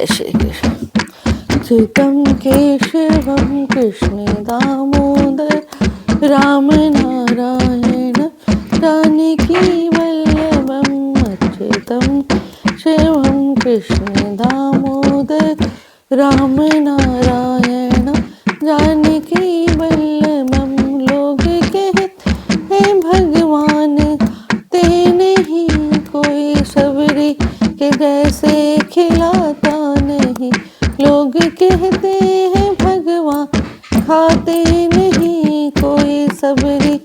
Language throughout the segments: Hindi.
जय श्री कृष्ण। च्युतं केशवं कृष्ण दामोदर राम नारायण जानकी वल्लभम् अच्युतं शिवं कृष्ण दामोदर राम नारायण जानकी वल्लभम्। लोग कहते हैं भगवान ते नहीं, कोई सबरी के जैसे खिलाता नहीं। लोग कहते हैं भगवान खाते नहीं, कोई सबरी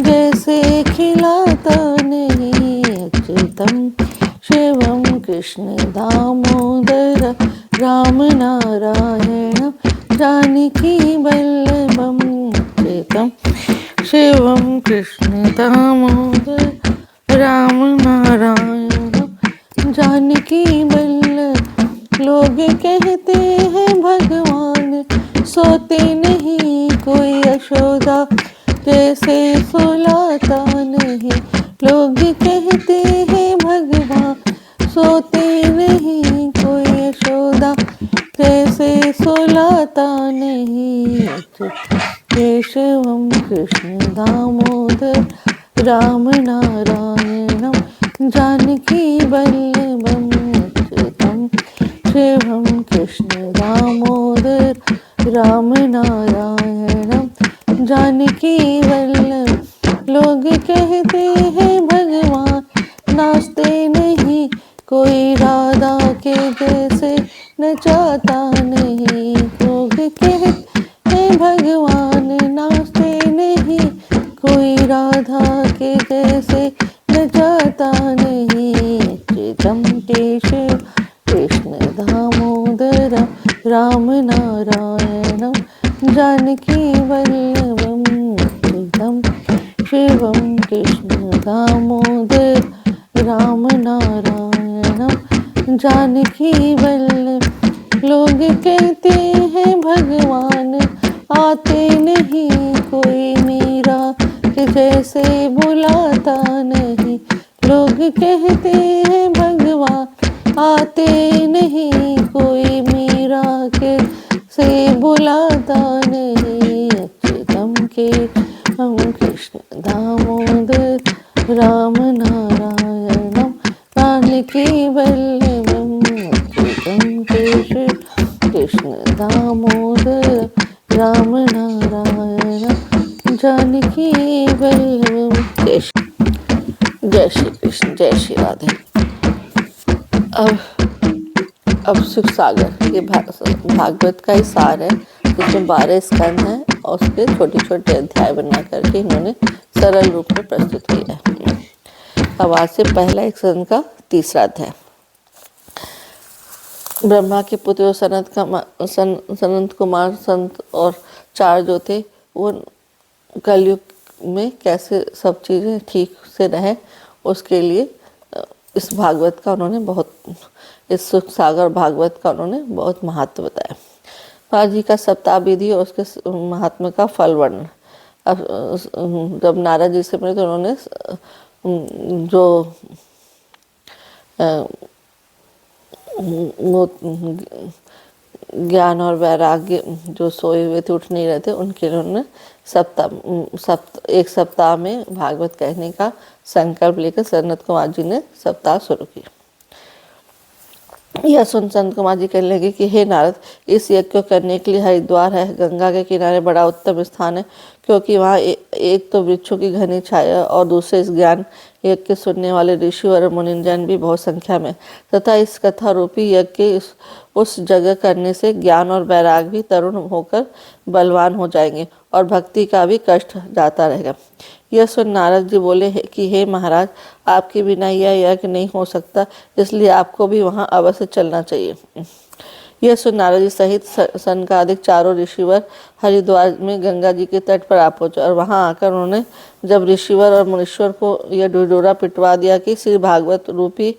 जैसे खिलाता नहीं। अच्युतं शिवं कृष्ण दामोदर राम नारायण जानकी वल्लभम्। अच्युतं शिवं कृष्ण दामोदर राम नारायण जानकी वल्लभ। लोग कहते हैं भगवान सोते नहीं, कोई यशोदा जैसे सुलाता नहीं। लोग कहते हैं भगवान सोते नहीं, कोई यशोदा जैसे सुलाता नहीं। केशवं कृष्ण दामोदर राम नारायण जानकी वल्लभम्। अच्युतं शिवं कृष्ण दामोदर राम नारायण जानकी वल्लभ। लोग कहते हैं भगवान नाचते नहीं, कोई राधा के जैसे नचाता नहीं। लोग कहते हैं भगवान नाचते नहीं, कोई राधा के जैसे नचाता नहीं। अच्युतं केशव कृष्ण दामोदर राम नारायण जानकी वल्लभम्। अच्युतं शिवं कृष्ण दामोदर राम नारायण जानकी वल्लभ। लोग कहते हैं भगवान आते नहीं, कोई मीरा के जैसे बुलाता नहीं। लोग कहते हैं भगवान आते नहीं, कोई मीरा के से बुलाता नहीं। अच्युतं के हम कृष्ण दामोदर राम नारायण जानकी वल्लभम्। अच्युतं केशव कृष्ण दामोदर राम नारायण जानकी वल्लभम्। जय श्री कृष्ण, जय श्री राधे। अब सुख सागर ये भागवत का ही सार है, जिसमें 12 स्कंद हैं और उसके छोटे छोटे अध्याय बना करके इन्होंने सरल रूप में प्रस्तुत किया है। अब आज से पहला स्कंद का तीसरा अध्याय। ब्रह्मा के पुत्र सनत कुमार संत और 4 जो थे वो कलयुग में कैसे सब चीज़ें ठीक से रहे, उसके लिए इस भागवत का उन्होंने इस सुख सागर भागवत का उन्होंने बहुत महत्व बताया। महाराज जी का सप्ताह विधि और उसके महात्मा का फल वर्णन। अब जब नारद जी से मिले तो उन्होंने जो ज्ञान और वैराग्य जो सोए हुए थे, उठ नहीं रहे थे, उनके लिए उन्होंने एक सप्ताह में भागवत कहने का संकल्प लेकर सनत कुमार जी ने सप्ताह शुरू किया। यह सुन संत कुमार जी कहने लगे कि हे नारद, इस यज्ञ को करने के लिए हरिद्वार है, गंगा के किनारे बड़ा उत्तम स्थान है, क्योंकि वहाँ एक तो वृक्षों की घनी छाया और दूसरे इस ज्ञान यज्ञ के सुनने वाले ऋषि और मुनिजन भी बहुत संख्या में, तथा इस कथा रूपी यज्ञ के उस जगह करने से ज्ञान और वैराग भी तरुण होकर बलवान हो जाएंगे और भक्ति का भी कष्ट जाता रहेगा। यह सुन नारद जी बोले कि हे महाराज, आपके बिना यह यज्ञ नहीं हो सकता, इसलिए आपको भी वहाँ अवश्य चलना चाहिए। यह सुन नारद जी सहित सनकादिक 4 ऋषिवर हरिद्वार में गंगा जी के तट पर आ पहुंचे और वहां आकर उन्होंने जब ऋषिवर और मुनीश्वर को यह ढिढोरा पिटवा दिया कि श्री भागवत रूपी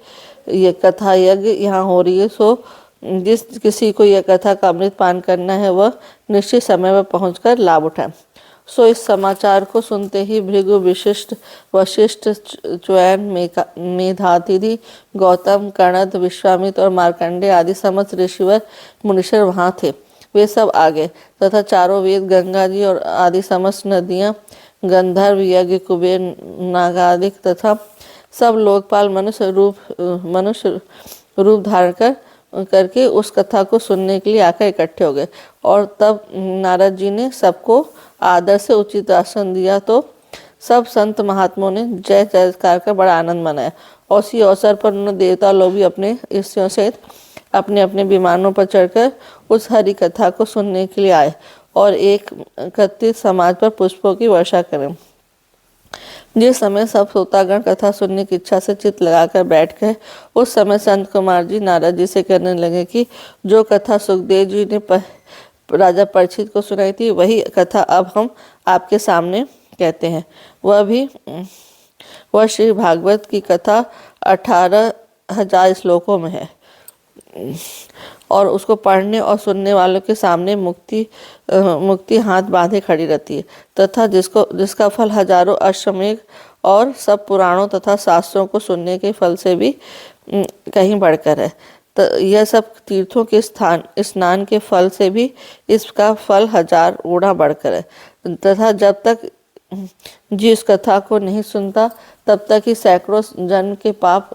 ये कथा यज्ञ यहाँ हो रही है, सो जिस किसी को यह कथा का अमृत पान करना है वह निश्चित समय पर पहुंचकर लाभ उठाए। सो इस समाचार को सुनते ही भृगु विशिष्ट वशिष्ठ च्वयन मेधातिथि गौतम कणद विश्वामित्र और मार्कंडे आदि समस्त ऋषिवर मुनीश्वर वहाँ थे। वे सब आ गए तथा चारों वेद गंगा जी और आदि समस्त नदियाँ गंधर्व यज्ञ कुबेर नागादिक तथा सब लोकपाल मनुष्य रूप धारण करके उस कथा को सुनने के लिए आकर इकट्ठे हो गए। और तब नारद जी ने सबको आदर से उचित आसन दिया तो सब संत महात्माओं ने जय जयकार का बड़ा आनंद मनाया। और इसी अवसर पर उन्होंने देवता लोग भी अपने स्त्रियों सहित अपने अपने विमानों पर चढ़कर उस हरि कथा को सुनने के लिए आए और एक एकत्रित समाज पर पुष्पों की वर्षा करें। जिस समय सब श्रोतागण कथा सुनने की इच्छा से चित्त लगाकर बैठ गए, उस समय संत कुमार जी नारद जी से कहने लगे कि जो कथा सुखदेव जी ने राजा परीक्षित को सुनाई थी, वही कथा अब हम आपके सामने कहते हैं। वह श्री भागवत की कथा 18,000 श्लोकों में है और उसको पढ़ने और सुनने वालों के सामने मुक्ति हाथ बांधे खड़ी रहती है तथा जिसका फल हजारों अश्वमेध और सब पुराणों तथा शास्त्रों को सुनने के फल से भी कहीं बढ़कर है। तो यह सब तीर्थों के स्नान के फल से भी इसका फल 1000 गुना बढ़कर है तथा जब तक जिस कथा को नहीं सुनता तब तक ही सैकड़ों जन्म के पाप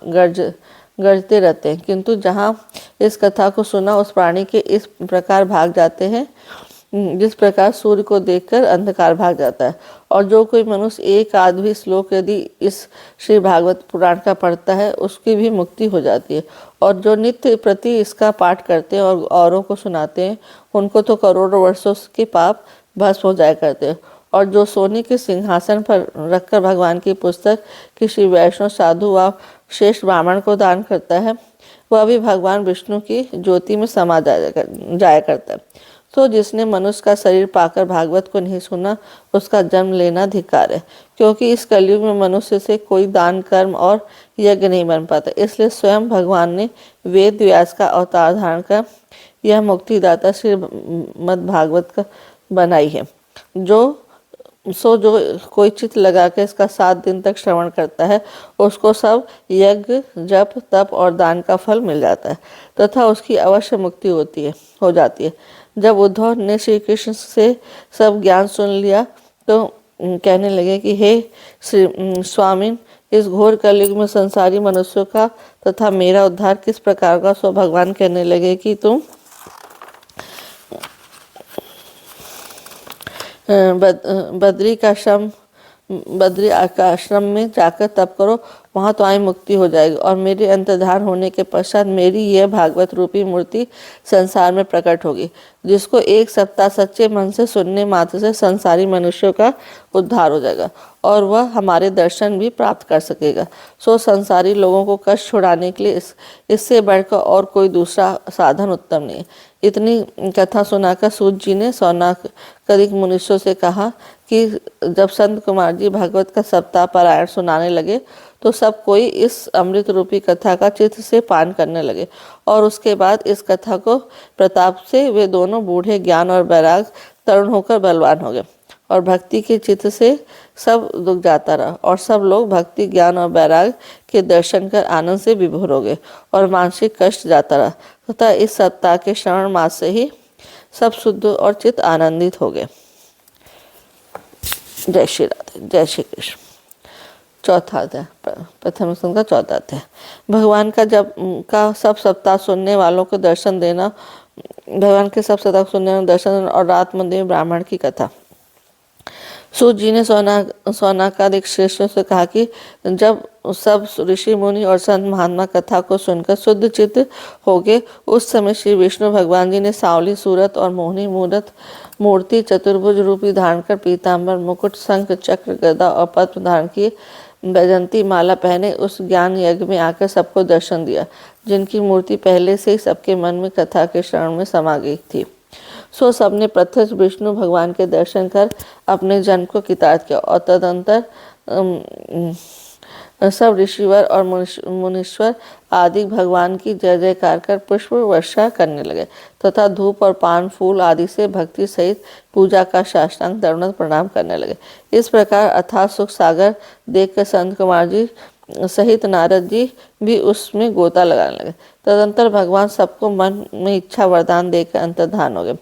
गरजते रहते हैं, किंतु जहाँ इस कथा को सुना उस प्राणी के इस प्रकार भाग जाते हैं जिस प्रकार सूर्य को देखकर अंधकार भाग जाता है। और जो कोई मनुष्य एक आध भी श्लोक यदि इस श्री भागवत पुराण का पढ़ता है उसकी भी मुक्ति हो जाती है। और जो नित्य प्रति इसका पाठ करते हैं और औरों को सुनाते हैं उनको तो करोड़ों वर्षों के पाप भस्म हो जाया करते हैं। और जो सोने के सिंहासन पर रखकर भगवान की पुस्तक किसी वैष्णव साधु व श्रेष्ठ ब्राह्मण को दान करता है, वह भी भगवान विष्णु की ज्योति में समा जाया करता है। तो जिसने मनुष्य का शरीर पाकर भागवत को नहीं सुना उसका जन्म लेना धिक्कार है, क्योंकि इस कलयुग में मनुष्य से कोई दान कर्म और यज्ञ नहीं बन पाता। इसलिए स्वयं भगवान ने वेद व्यास का अवतार धारण कर यह मुक्तिदाता श्री मद् भागवत का बनाई है। जो कोई चित्त लगा कर इसका 7 दिन तक श्रवण करता है उसको सब यज्ञ जप तप और दान का फल मिल जाता है तथा उसकी अवश्य मुक्ति हो जाती है। जब उद्धव ने श्री कृष्ण से सब ज्ञान सुन लिया तो कहने लगे कि हे स्वामी, इस घोर कलयुग में संसारी मनुष्यों का तथा मेरा उद्धार किस प्रकार का। सो भगवान कहने लगे कि तुम बद्री का आश्रम में जाकर तप करो, वहाँ तुम्हारी मुक्ति हो जाएगी। और मेरे अंतर्धान होने के पश्चात मेरी यह भागवत रूपी मूर्ति संसार में प्रकट होगी, जिसको 1 सप्ताह सच्चे मन से सुनने मात्र से संसारी मनुष्यों का उद्धार हो जाएगा और वह हमारे दर्शन भी प्राप्त कर सकेगा। सो संसारी लोगों को कष्ट छुड़ाने के लिए इससे बढ़कर और कोई दूसरा साधन उत्तम नहीं है। इतनी कथा सुनाकर सूत जी ने सौनकादिक मुनीषों से कहा कि जब संत कुमार जी भागवत का सप्ताह पारायण सुनाने लगे तो सब कोई इस अमृत रूपी कथा का चित्त से पान करने लगे। और उसके बाद इस कथा को प्रताप से वे दोनों बूढ़े ज्ञान और वैराग तरुण होकर बलवान हो गए और भक्ति के चित्त से सब दुख जाता रहा और सब लोग भक्ति ज्ञान और वैराग के दर्शन कर आनंद से विभोर हो गए और मानसिक कष्ट जाता रहा तथा इस सप्ताह के श्रवण मास से ही सब शुद्ध और चित्त आनंदित हो गए। जय श्री राधे, जय श्री कृष्ण। चौथा अध्याय, प्रथम स्कंद का चौथा अध्याय। भगवान का सब सप्ताह सुनने वालों को दर्शन देना, भगवान के सब सप्ताह सुनने वालों को दर्शन देना और रात मंदिर ब्राह्मण की कथा। सूत जी ने सौनकादिक श्रेष्ठों से कहा कि जब सब ऋषि मुनि और संत महात्मा कथा को सुनकर शुद्ध चित्त हो गए, उस समय श्री विष्णु भगवान जी ने सांवली सूरत और मोहनी मूर्ति चतुर्भुज रूपी धारण कर पीताम्बर मुकुट शंख चक्र गदा और पद्म धारण किए वैजंती माला पहने उस ज्ञान यज्ञ में आकर सबको दर्शन दिया, जिनकी मूर्ति पहले से ही सबके मन में कथा के श्रवण में समा गई थी। सो सबने प्रत्यक्ष विष्णु भगवान के दर्शन कर अपने जन्म को कृतार्थ किया और तदंतर सब ऋषिवर और मुनीश्वर आदि भगवान की जय जयकार कर पुष्प वर्षा करने लगे तथा धूप और पान फूल आदि से भक्ति सहित पूजा का साष्टांग दंडवत प्रणाम करने लगे। इस प्रकार अथाह सुख सागर देखकर संत कुमार जी सहित नारद जी भी उसमें गोता लगाने लगे। तदंतर भगवान सबको मन में इच्छा वरदान देकर अंतर्धान हो गए।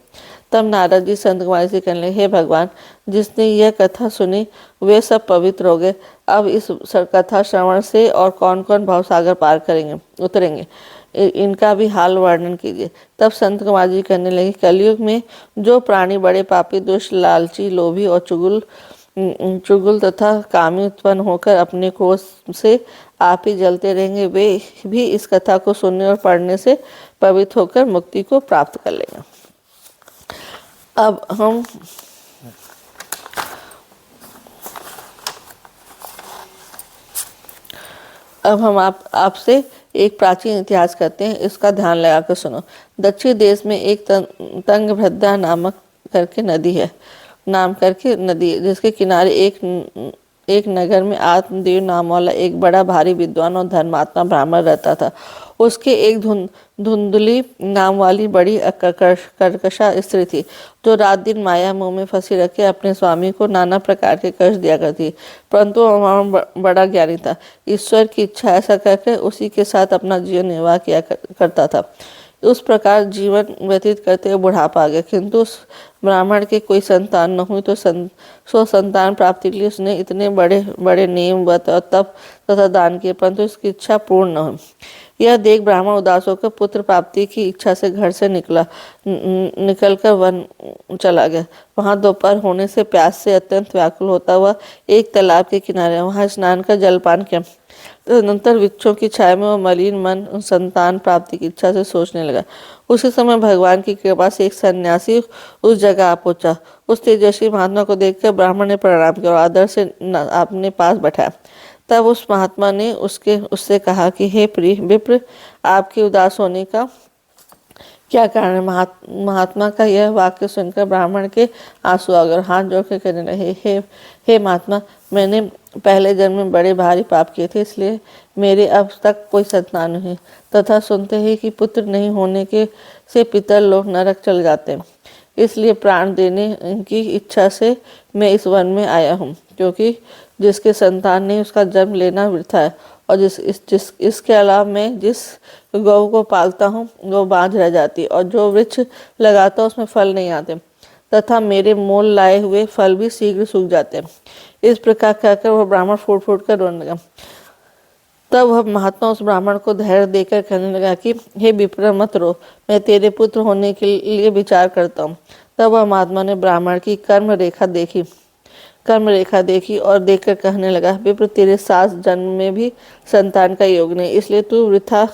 तब नारद जी संत कुमार से कहने लगे, हे भगवान, जिसने यह कथा सुनी वे सब पवित्र हो गए। अब इस कथा श्रवण से और कौन कौन भवसागर पार करेंगे उतरेंगे, इनका भी हाल वर्णन कीजिए। तब संत कुमार जी कहने लगे, कलयुग में जो प्राणी बड़े पापी दुष्ट लालची लोभी और चुगुल तथा कामी उत्पन्न होकर अपने क्रोध से आप ही जलते रहेंगे, वे भी इस कथा को सुनने और पढ़ने से पवित्र होकर मुक्ति को प्राप्त कर लेंगे। अब हम आपसे एक प्राचीन इतिहास करते हैं, इसका ध्यान लगाकर सुनो। दक्षिण देश में एक तंगभद्रा नाम करके नदी है, जिसके किनारे एक नगर में आत्मदेव नाम वाला एक बड़ा भारी विद्वान और धर्मात्मा ब्राह्मण रहता था। उसके एक धुंधली नाम वाली बड़ी कर्कशा स्त्री थी, जो रात दिन माया मोह में फंसी रखे अपने स्वामी को नाना प्रकार के कष्ट दिया करती। परंतु वह बड़ा ज्ञानी था, ईश्वर की इच्छा ऐसा करके उसी के साथ अपना जीवन निर्वाह किया करता था। उस प्रकार जीवन व्यतीत करते हुए बुढ़ापा आ गया, किंतु उस ब्राह्मण के कोई संतान न हुई। तो संतान प्राप्ति के लिए उसने इतने बड़े बड़े नियम व्रत और तप तथा दान किए, परंतु उसकी इच्छा पूर्ण न हुई। यह देख ब्राह्मण उदास होकर पुत्र प्राप्ति की इच्छा से घर से निकलकर वन चला गया। वहां दोपहर होने से प्यास से अत्यंत व्याकुल होता हुआ एक तालाब के किनारे वहां स्नान कर जलपान किया। तदनंतर वृक्षों की छाया में वो मलिन मन संतान प्राप्ति की इच्छा से सोचने लगा। उसी समय भगवान की कृपा से एक सन्यासी उस जगह आ पहुंचा। उस तेजस्वी महात्मा को देखकर ब्राह्मण ने प्रणाम किया और आदर से अपने पास बैठाया। तब उस महात्मा ने उससे कहा कि हे प्रिय विप्र, आपके उदास होने का क्या कारण है। महात्मा का यह वाक्य सुनकर ब्राह्मण के आंसू आ गए और हाथ जोड़कर कहने लगे, हे महात्मा, मैंने पहले जन्म में बड़े भारी पाप किए थे, इसलिए मेरे अब तक कोई संतान नहीं, तथा सुनते ही कि पुत्र नहीं होने के से पितर लोग नरक चल जाते हैं। इसलिए प्राण देने की इच्छा से मैं इस वन में आया हूँ, क्योंकि जिसके संतान नहीं उसका जन्म लेना वृथा है। और इसके अलावा मैं जिस गौ को पालता हूँ वो बाँझ रह जाती है, और जो वृक्ष लगाता हूँ उसमें फल नहीं आते, तथा मेरे मोल लाए हुए फल भी शीघ्र सूख जाते हैं। इस प्रकार कहकर वह ब्राह्मण फूट फूट कर रोने लगा। तब वह महात्मा उस ब्राह्मण को धैर्य देकर कहने लगा कि हे विप्र, मत रो, मैं तेरे पुत्र होने के लिए विचार करता हूँ। तब वह महात्मा ने ब्राह्मण की कर्म रेखा देखी और देखकर कहने लगा, विप्र, तेरे 7 जन्म में भी संतान का योग नहीं, इसलिए तू वृथा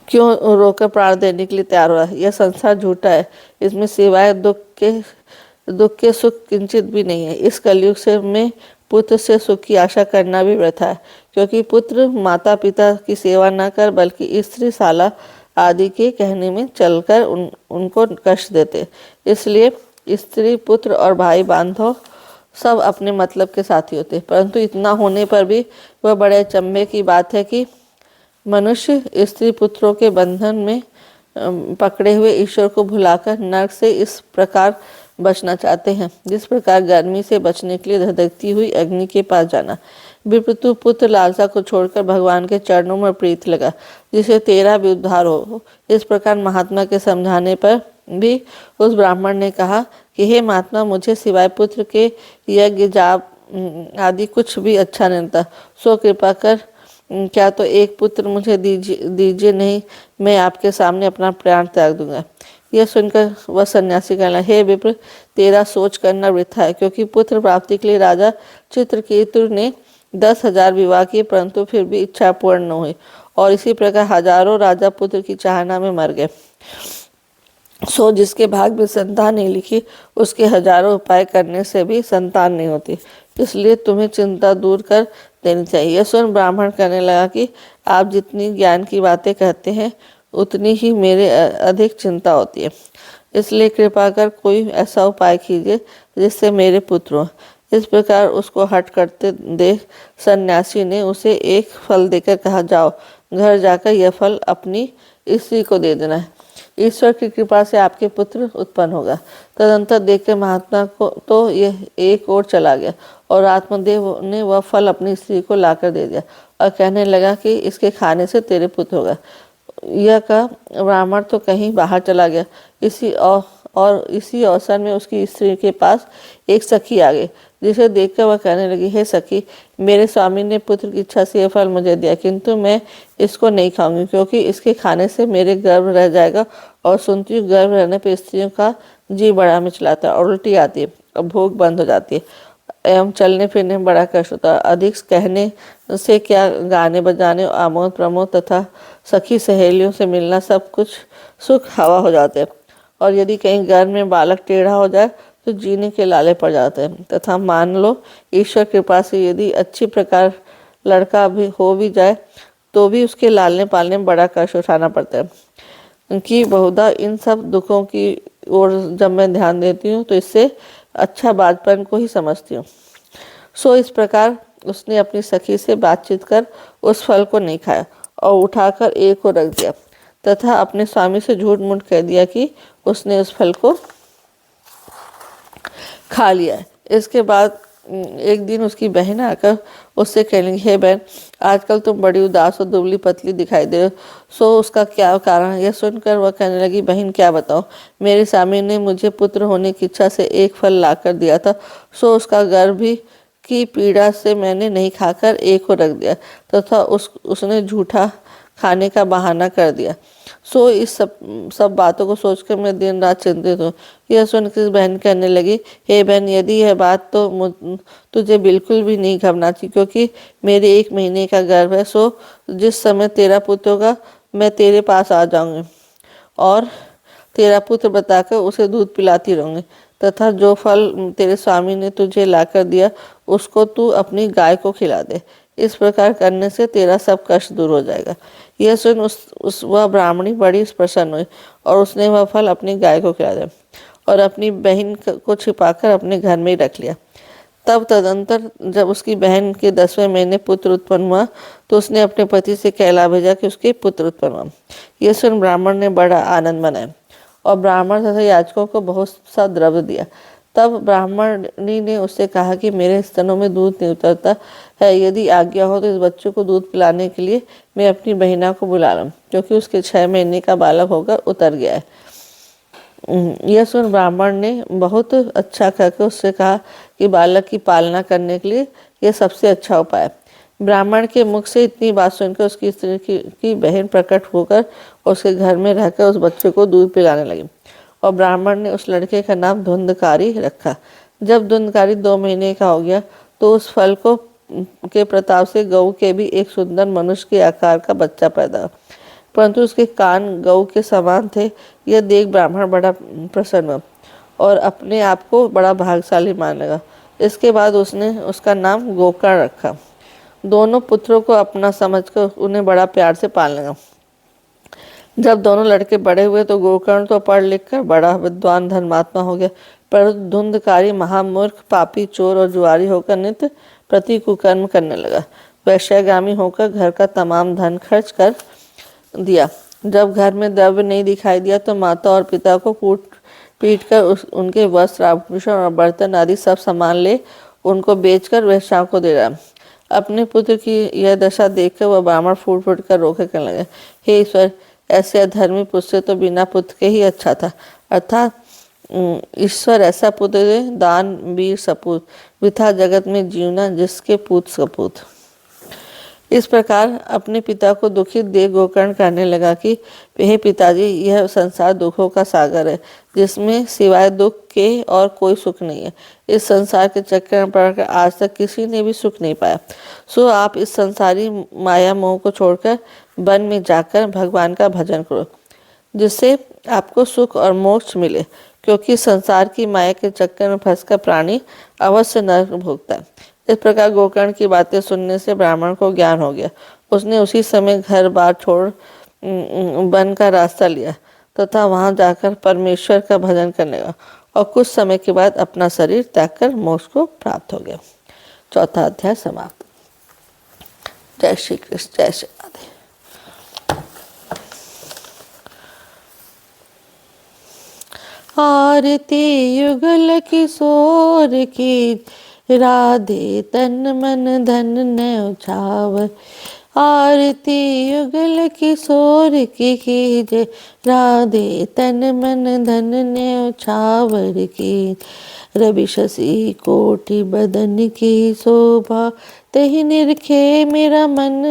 क्यों रोकर प्राण देने के लिए तैयार हो रहा है। यह संसार झूठा है, इसमें सिवाय दुख के सुख किंचित भी नहीं है। इस कलयुग से में पुत्र से सुख की आशा करना भी व्यर्थ है, क्योंकि पुत्र माता पिता की सेवा न कर बल्कि स्त्री साला आदि के कहने में चलकर उनको कष्ट देते। इसलिए स्त्री पुत्र और भाई बांधव सब अपने मतलब के साथी होते, परंतु इतना होने पर भी वह बड़े अचंभे की बात है कि मनुष्य स्त्री पुत्रों के बंधन में पकड़े हुए ईश्वर को भुलाकर नरक से इस प्रकार बचना चाहते हैं, जिस प्रकार गर्मी से बचने के लिए धधकती हुई अग्नि के पास जाना। विप्रतु पुत्र लालसा को छोड़कर भगवान के चरणों में प्रीत लगा, जिसे तेरा भी उद्धार हो। इस प्रकार महात्मा के समझाने पर भी उस ब्राह्मण ने कहा कि हे महात्मा, मुझे सिवाय पुत्र के यज्ञ जाप आदि कुछ भी अच्छा नहीं लगता। सो कृपा कर क्या तो एक पुत्र मुझे दीजिए, नहीं मैं आपके सामने अपना प्राण त्याग दूंगा। यह सुनकर वह सन्यासी कहना, हे विप्र, तेरा सोच करना वृथा है, क्योंकि पुत्र प्राप्ति के लिए राजा चित्रकेतु ने 10,000 विवाह किए, परंतु फिर भी इच्छा पूर्ण न हुई, और इसी प्रकार हजारों राजा पुत्र की चाहना में मर गए। सो जिसके भाग में संतान नहीं लिखी, उसके हजारों उपाय करने से भी संतान नहीं होती, इसलिए तुम्हें चिंता दूर कर देनी चाहिए। यह सुन ब्राह्मण कहने लगा कि आप जितनी ज्ञान की बातें कहते हैं उतनी ही मेरे अधिक चिंता होती है, इसलिए कृपा कर कोई ऐसा उपाय कीजिए जिससे मेरे पुत्र हो। इस प्रकार उसको हट करते देख सन्यासी ने उसे एक फल देकर कहा, जाओ घर जाकर यह फल अपनी स्त्री को दे देना है, ईश्वर की कृपा से आपके पुत्र उत्पन्न होगा। तदंतर देखकर महात्मा को तो यह एक ओर चला गया और आत्मदेव ने वह फल अपनी स्त्री को लाकर दे दिया और कहने लगा कि इसके खाने से तेरे पुत्र होगा। यह कह ब्राह्मण तो कहीं बाहर चला गया। और इसी अवसर में उसकी स्त्री के पास एक सखी आ गई, जिसे देखकर वह कहने लगी, हे सखी, मेरे स्वामी ने पुत्र की इच्छा से यह फल मुझे दिया, किंतु मैं इसको नहीं खाऊंगी, क्योंकि इसके खाने से मेरे गर्भ रह जाएगा। और सुनती हूँ गर्भ रहने पर स्त्रियों का जी बड़ा मिचलाता है और उल्टी आती है और भूख बंद हो जाती है एवं चलने फिरने में बड़ा कष्ट होता है। अधिक कहने से क्या, गाने बजाने, आमोद प्रमोद तथा सखी सहेलियों से मिलना सब कुछ सुख हवा हो जाते हैं। और यदि कहीं घर में बालक टेढ़ा हो जाए तो जीने के लाले पड़ जाते हैं। तथा मान लो ईश्वर कृपा से यदि अच्छी प्रकार लड़का भी हो भी जाए तो भी उसके लालने पालने में बड़ा कष्ट उठाना पड़ता है। कि बहुधा इन सब दुखों की ओर जब मैं ध्यान देती हूँ तो इससे अच्छा बाजपन को ही समझती हूँ। सो इस प्रकार उसने अपनी सखी से बातचीत कर उस फल को नहीं खाया और उठाकर एक को रख दिया तथा अपने स्वामी से झूठ मूठ कह दिया कि उसने उस फल को खा लिया है। इसके बाद एक दिन उसकी बहन आकर उससे कहने लगी, हे बहन, आजकल तुम बड़ी उदास और दुबली पतली दिखाई दे रहे हो, सो उसका क्या कारण है? यह सुनकर वह कहने लगी, बहन क्या बताओ, मेरे स्वामी ने मुझे पुत्र होने की इच्छा से एक फल लाकर दिया था, सो उसका गर्भ भी की पीड़ा से मैंने नहीं खाकर एक को रख दिया तथा उसने झूठा खाने का बहाना कर दिया। सो इस सब बातों को सोचकर मैं दिन रात चिंतित हूँ। यह सुनकर इस बहन कहने लगी, हे बहन, यदि यह बात तो तुझे बिल्कुल भी नहीं घबराना चाहिए, क्योंकि मेरे 1 महीने का गर्भ है। सो जिस समय तेरा पुत्र होगा मैं तेरे पास आ जाऊंगी और तेरा पुत्र बताकर उसे दूध पिलाती रहूंगी तथा जो फल तेरे स्वामी ने तुझे लाकर दिया उसको तू अपनी गाय को खिला दे। इस प्रकार करने से तेरा सब कष्ट दूर हो जाएगा। यह सुन वह ब्राह्मणी बड़ी प्रसन्न हुई और उसने वह फल अपनी गाय को खिला दिया और अपनी बहन को छिपाकर अपने घर में ही रख लिया। तब तदंतर जब उसकी बहन के 10वें महीने पुत्र उत्पन्न हुआ तो उसने अपने पति से कहला भेजा कि उसके पुत्र उत्पन्न हुआ। यह सुन ब्राह्मण ने बड़ा आनंद मनाया और ब्राह्मण तथा याचकों को बहुत सा द्रव्य दिया। तब ब्राह्मणी ने उससे कहा कि मेरे स्तनों में दूध नहीं उतरता है, यदि आज्ञा हो तो इस बच्चे को दूध पिलाने के लिए मैं अपनी बहिना को बुला लूं, क्योंकि उसके 6 महीने का बालक होकर उतर गया है। यह सुन ब्राह्मण ने बहुत अच्छा कहकर उससे कहा कि बालक की पालना करने के लिए यह सबसे अच्छा उपाय है। ब्राह्मण के मुख से इतनी बात सुनकर उसकी स्त्री की बहन प्रकट होकर उसके घर में रहकर उस बच्चे को दूध पिलाने लगी और ब्राह्मण ने उस लड़के का नाम धुंधकारी रखा। जब धुंधकारी 2 महीने का हो गया तो उस फल को के प्रताप से गऊ के भी एक सुंदर मनुष्य के आकार का बच्चा पैदा हुआ, परंतु उसके कान गऊ के समान थे। यह देख ब्राह्मण बड़ा प्रसन्न हुआ और अपने आप को बड़ा भाग्यशाली मान लगा। इसके बाद उसने उसका नाम गोकर्ण रखा। दोनों पुत्रों को अपना समझकर उन्हें बड़ा प्यार से पालने लगा। जब दोनों लड़के बड़े हुए तो गोकर्ण तो पढ़ लिख कर बड़ा विद्वान धर्मात्मा हो गया, पर धुंधकारी महामूर्ख, पापी, चोर और जुआरी होकर नित्य प्रति कुकर्म करने लगा। वैश्यगामी होकर घर का तमाम धन खर्च कर दिया। जब घर में द्रव्य नहीं दिखाई दिया तो माता और पिता को कूट पीट कर उनके वस्त्र, आभूषण और बर्तन आदि सब सामान ले उनको बेचकर वैश्याओं को दे रहा। अपने पुत्र की यह दशा देखकर वह ब्राह्मण फूट फूट कर रोके करने लगे, हे ईश्वर, ऐसे अधर्मी पुत्र से तो बिना पुत्र के ही अच्छा था। अर्थात ईश्वर ऐसा पुत्र दे, दान वीर सपूत, वृथा जगत में जीवना जिसके पूत सपूत। इस प्रकार अपने पिता को दुखित देख गोकर्ण कहने लगा कि हे पिताजी, यह संसार दुखों का सागर है, जिसमें सिवाय दुख के और कोई सुख नहीं है। इस संसार के चक्कर में पड़कर आज तक किसी ने भी सुख नहीं पाया। सो आप इस संसारी माया मोह को छोड़कर वन में जाकर भगवान का भजन करो, जिससे आपको सुख और मोक्ष मिले, क्योंकि संसार की माया के चक्कर में फंसकर प्राणी अवश्य नरक भोगता है। इस प्रकार गोकर्ण की बातें सुनने से ब्राह्मण को ज्ञान हो गया। उसने उसी समय घर बार छोड़ वन का रास्ता लिया तथा वहां जाकर परमेश्वर का भजन करने लगा और कुछ समय के बाद अपना शरीर त्याग कर मोक्ष को प्राप्त हो गया। चौथा अध्याय समाप्त। जय श्री कृष्ण, जय श्री राधे। आरती युगल किशोर की, राधे तन मन धन न उछावर। आरती युगल किशोर की कीजे, राधे तन मन धन ने उछावर की। रवि शशि कोटि बदन की शोभा, तहि निरखे मेरा मन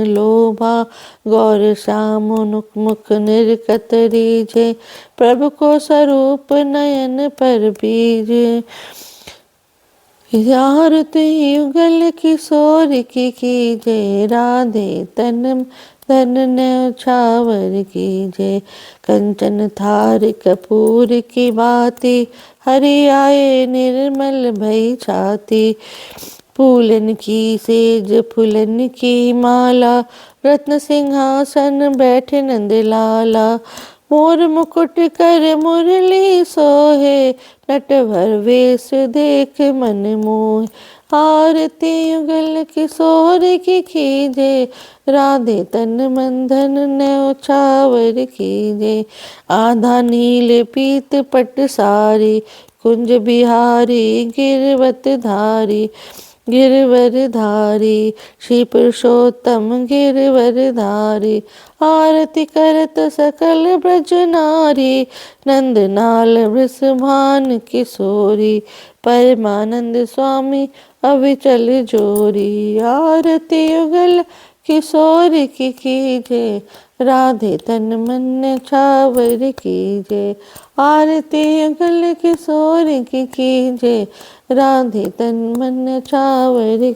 लोभा। गौर श्याम मुख निर्कत रीझे, प्रभु को स्वरूप नयन पर बीजे। आरती युगल किशोर की कीजे, राधे तन धन न उछावर कीजे। कंचन थार कपूर की बाती, हरि आए निर्मल भई छाती। फूलन की सेज फूलन की माला, रत्न सिंहासन बैठे नंद लाला। मोर मुकुट कर मुरली सोहे, नटवर वेश देख मन मोहे। आरती युगल किशोर की कीजे, राधे तन मन धन न उछावर कीजे। आधा नील पीत पट सारी, कुंज बिहारी गिरवत धारी। गिरवर धारी श्री पुरुषोत्तम गिरवर धारी। आरती करत सकल ब्रज नारी, नंद नाल वृषभान किशोरी। परमानंद स्वामी अविचल जोरी। आरती युगल किशोर की कीजे, राधे तन मन छावर कीजे। आरती युगल किशोर की कीजे, राधे तन मन छावर।